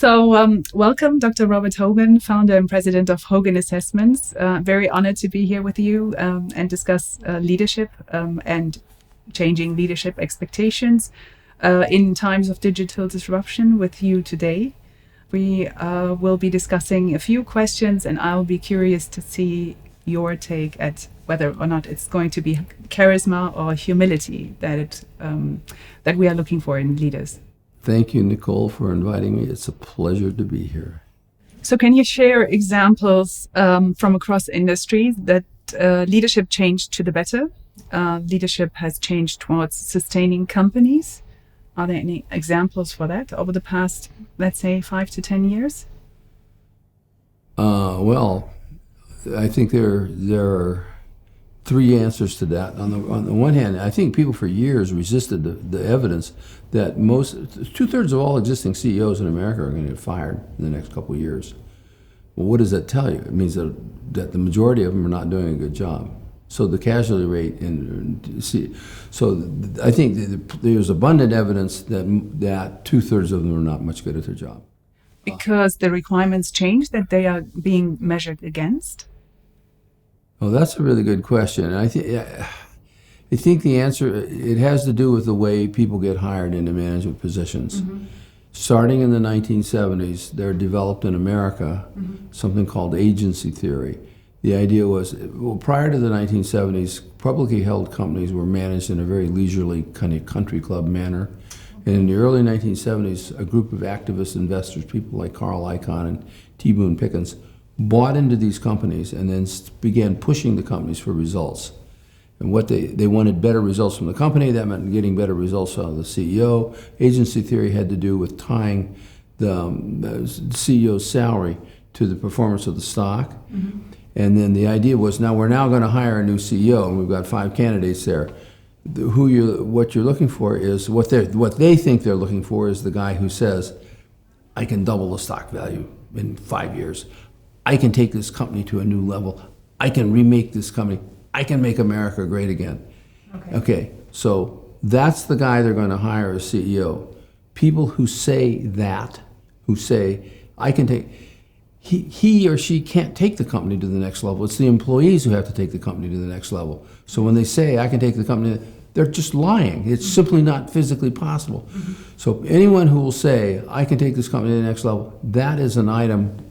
Welcome, Dr. Robert Hogan, founder and president of Hogan Assessments. Very honored to be here with you and discuss leadership and changing leadership expectations in times of digital disruption with you today. We will be discussing a few questions, and I'll be curious to see your take at whether or not it's going to be charisma or humility that we are looking for in leaders. Thank you, Nicole, for inviting me. It's a pleasure to be here. So can you share examples from across industries that leadership changed to the better? Leadership has changed towards sustaining companies. Are there any examples for that over the past, let's say, 5 to 10 years? Well, I think there are three answers to that. On the one hand, I think people for years resisted the evidence that two-thirds of all existing CEOs in America are going to get fired in the next couple of years. Well, what does that tell you? It means that the majority of them are not doing a good job. So the casualty rate I think there's abundant evidence that two-thirds of them are not much good at their job. Because the requirements change that they are being measured against? Oh, that's a really good question. And I think the answer, it has to do with the way people get hired into management positions. Mm-hmm. Starting in the 1970s, there developed in America something called agency theory. The idea was, prior to the 1970s, publicly held companies were managed in a very leisurely kind of country club manner. And in the early 1970s, a group of activist investors, people like Carl Icahn and T. Boone Pickens, bought into these companies and then began pushing the companies for results. And what they wanted better results from the company. That meant getting better results out of the CEO. Agency theory had to do with tying the CEO's salary to the performance of the stock. Mm-hmm. And then the idea was, we're now going to hire a new CEO, and we've got 5 candidates there. What you're looking for is what they think they're looking for is the guy who says, I can double the stock value in 5 years. I can take this company to a new level. I can remake this company. I can make America great again. Okay, so that's the guy they're going to hire as CEO. People who say that, I can take, he or she can't take the company to the next level. It's the employees who have to take the company to the next level. So when they say, I can take the company, they're just lying. It's simply not physically possible. Mm-hmm. So anyone who will say, I can take this company to the next level, that is an item.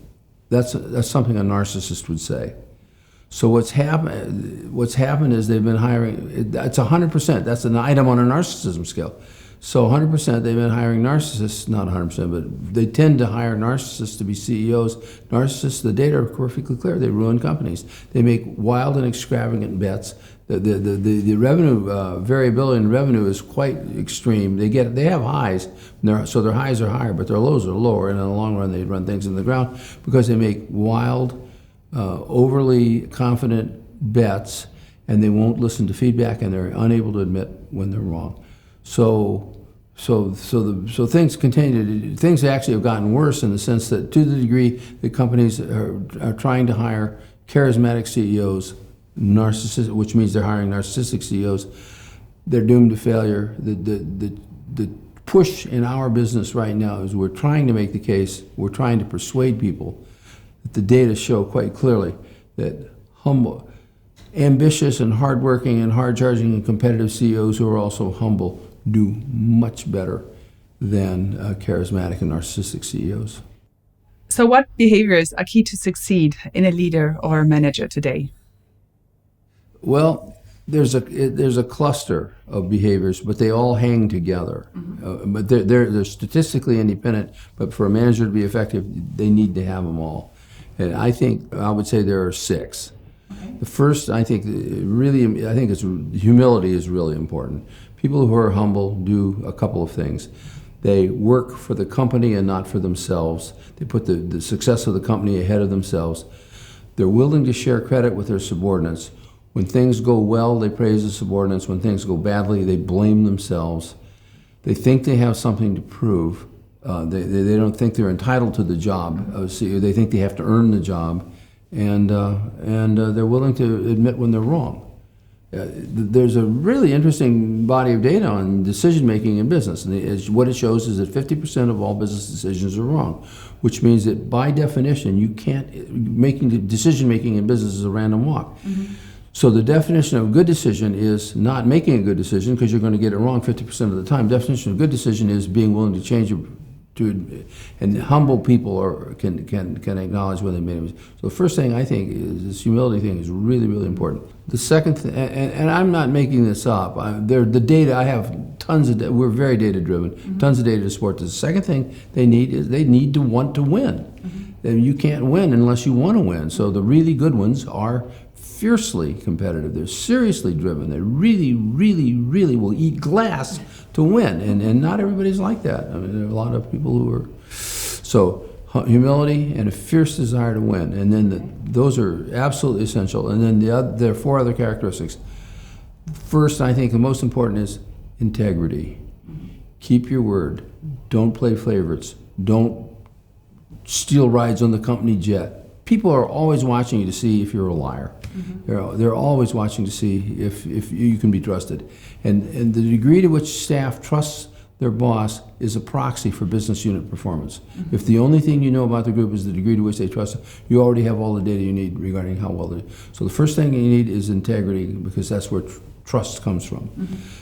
That's something a narcissist would say. So what's happened is they've been hiring, that's 100%, that's an item on a narcissism scale. So 100% they've been hiring narcissists, not 100%, but they tend to hire narcissists to be CEOs. Narcissists, the data are perfectly clear, they ruin companies. They make wild and extravagant bets. The revenue, variability in revenue is quite extreme. They have highs, so their highs are higher, but their lows are lower, and in the long run they run things into the ground because they make wild, overly confident bets, and they won't listen to feedback, and they're unable to admit when they're wrong. So things things actually have gotten worse in the sense that to the degree that companies are trying to hire charismatic CEOs, which means they're hiring narcissistic CEOs, they're doomed to failure. The push in our business right now is we're trying to make the case, we're trying to persuade people that the data show quite clearly that humble, ambitious and hardworking and hard-charging and competitive CEOs who are also humble do much better than charismatic and narcissistic CEOs. So what behaviors are key to succeed in a leader or a manager today? Well, there's a cluster of behaviors, but they all hang together. Mm-hmm. But they're statistically independent, but for a manager to be effective, they need to have them all. And I would say there are 6. Okay. The first, I think it's humility is really important. People who are humble do a couple of things. They work for the company and not for themselves. They put the success of the company ahead of themselves. They're willing to share credit with their subordinates. When things go well, they praise the subordinates. When things go badly, they blame themselves. They think they have something to prove. They don't think they're entitled to the job. They think they have to earn the job, and they're willing to admit when they're wrong. There's a really interesting body of data on decision making in business, and what it shows is that 50% of all business decisions are wrong, which means that by definition you can't decision making in business is a random walk. So the definition of a good decision is not making a good decision because you're going to get it wrong 50% of the time. Definition of a good decision is being willing to change it. And humble people can acknowledge when they made a mistake. So the first thing I think is this humility thing is really, really important. The second thing, and I'm not making this up, the data, I have tons of, we're very data driven, tons of data to support this. The second thing they need is they need to want to win. And you can't win unless you want to win. So the really good ones are fiercely competitive. They're seriously driven. They really, really, really will eat glass to win. And not everybody's like that. I mean, there are a lot of people who are. So humility and a fierce desire to win. And then those are absolutely essential. And then there are 4 other characteristics. First, I think the most important is integrity. Keep your word. Don't play favorites. Don't steal rides on the company jet. People are always watching you to see if you're a liar. They're always watching to see if you can be trusted. And the degree to which staff trusts their boss is a proxy for business unit performance. If the only thing you know about the group is the degree to which they trust it, you already have all the data you need regarding how well they do. So the first thing you need is integrity, because that's where trust comes from.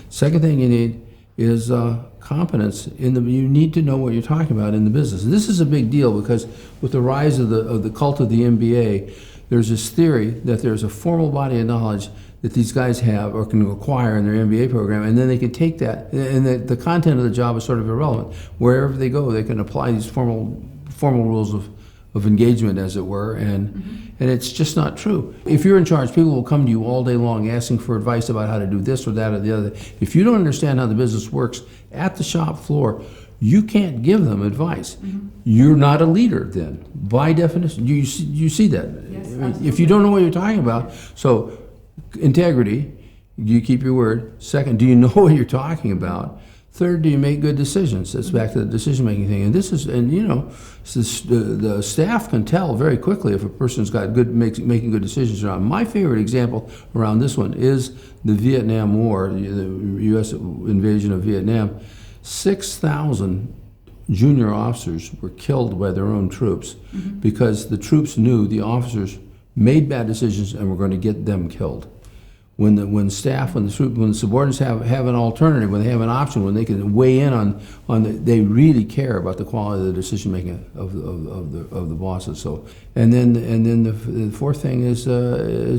Second thing you need is competence in you need to know what you're talking about in the business. And this is a big deal because with the rise of the cult of the MBA, there's this theory that there's a formal body of knowledge that these guys have or can acquire in their MBA program, and then they can take that, and the content of the job is sort of irrelevant. Wherever they go, they can apply these formal rules of engagement, as it were, and it's just not true. If you're in charge, people will come to you all day long asking for advice about how to do this or that or the other. If you don't understand how the business works at the shop floor, you can't give them advice. You're not a leader then, by definition. You see that. Yes, I mean, if you don't know what you're talking about, so integrity, do you keep your word? Second, do you know what you're talking about? Third, do you make good decisions? That's back to the decision-making thing. And the staff can tell very quickly if a person's got making good decisions or not. My favorite example around this one is the Vietnam War, the U.S. invasion of Vietnam. 6,000 junior officers were killed by their own troops because the troops knew the officers made bad decisions and were going to get them killed. When the subordinates have an alternative, when they have an option, when they can weigh in they really care about the quality of the decision making of the bosses. So, and then the fourth thing is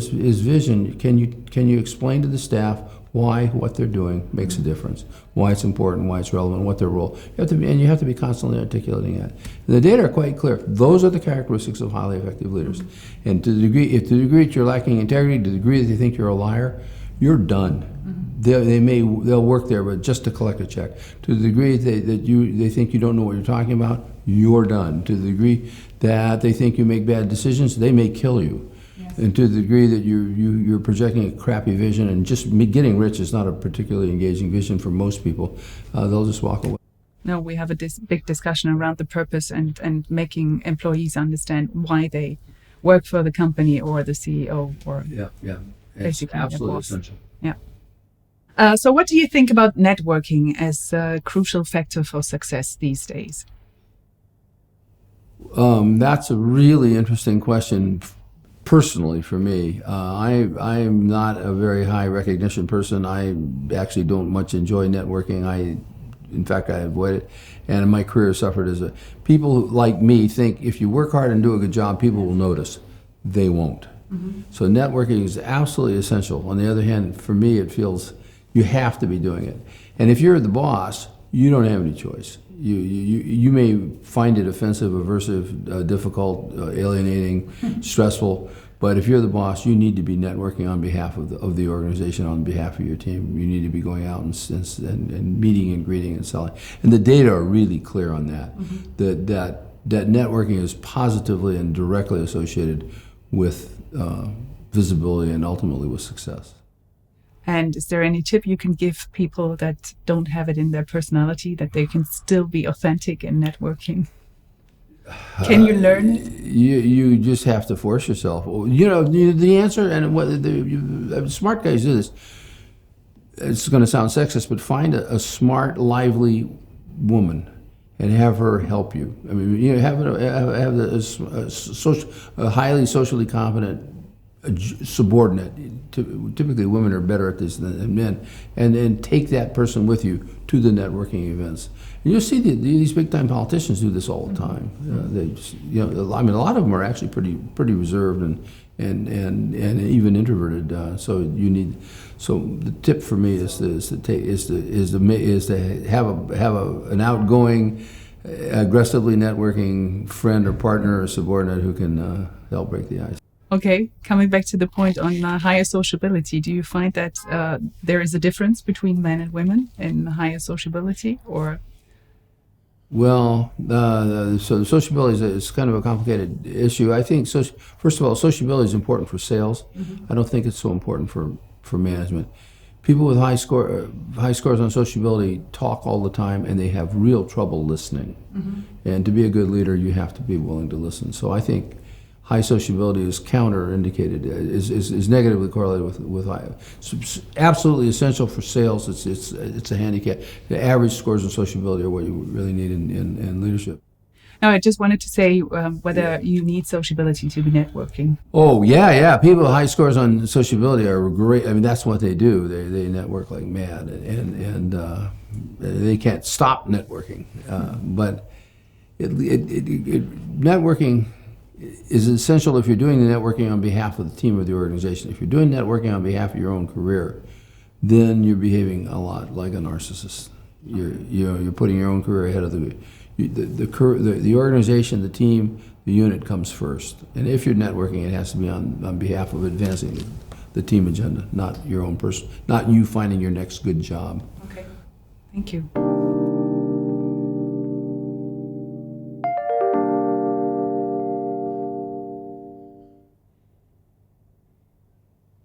vision. Can you explain to the staff why what they're doing makes a difference, why it's important, why it's relevant, what their role. You have to be constantly articulating that. And the data are quite clear. Those are the characteristics of highly effective leaders. And to the degree that you're lacking integrity, to the degree that they think you're a liar, you're done. They'll work there, but just to collect a check. To the degree that they think you don't know what you're talking about, you're done. To the degree that they think you make bad decisions, they may kill you. And to the degree that you're projecting a crappy vision, and just getting rich is not a particularly engaging vision for most people, they'll just walk away. No, we have a big discussion around the purpose and making employees understand why they work for the company or the CEO or It's absolutely essential. Yeah. So what do you think about networking as a crucial factor for success these days? That's a really interesting question. Personally, for me, I'm not a very high recognition person. I actually don't much enjoy networking. In fact, I avoid it, and my career suffered as people like me think if you work hard and do a good job, people will notice. They won't. So networking is absolutely essential. On the other hand, for me, it feels you have to be doing it. And if you're the boss, you don't have any choice. You may find it offensive, aversive, difficult, alienating, stressful, but if you're the boss, you need to be networking on behalf of the organization, on behalf of your team. You need to be going out and meeting and greeting and selling. And the data are really clear on that. That networking is positively and directly associated with visibility and ultimately with success. And is there any tip you can give people that don't have it in their personality, that they can still be authentic in networking? Can you learn it? You just have to force yourself. The answer, and what smart guys do this. It's going to sound sexist, but find a smart, lively woman and have her help you. I mean, have a highly socially competent subordinate. Typically, women are better at this than men, and then take that person with you to the networking events. And you'll see these big-time politicians do this all the time. I mean, a lot of them are actually pretty reserved and even introverted. So the tip for me is to have an outgoing, aggressively networking friend or partner or subordinate who can help break the ice. Okay, coming back to the point on higher sociability, do you find that there is a difference between men and women in higher sociability, or? Well, so sociability is kind of a complicated issue. I think, first of all, sociability is important for sales. Mm-hmm. I don't think it's so important for management. People with high scores on sociability talk all the time, and they have real trouble listening. Mm-hmm. And to be a good leader, you have to be willing to listen. So I think high sociability is counterindicated, is negatively correlated with high. It's absolutely essential for sales. It's a handicap. The average scores in sociability are what you really need in leadership. No, I just wanted to say whether you need sociability to be networking. Oh, yeah. People with high scores on sociability are great. I mean, that's what they do. They network like mad, and they can't stop networking. But networking is essential if you're doing the networking on behalf of the team or the organization. If you're doing networking on behalf of your own career, then you're behaving a lot like a narcissist. You're putting your own career ahead of the organization, the team, the unit comes first. And if you're networking, it has to be on behalf of advancing the team agenda, not your own person, not you finding your next good job. Okay, thank you.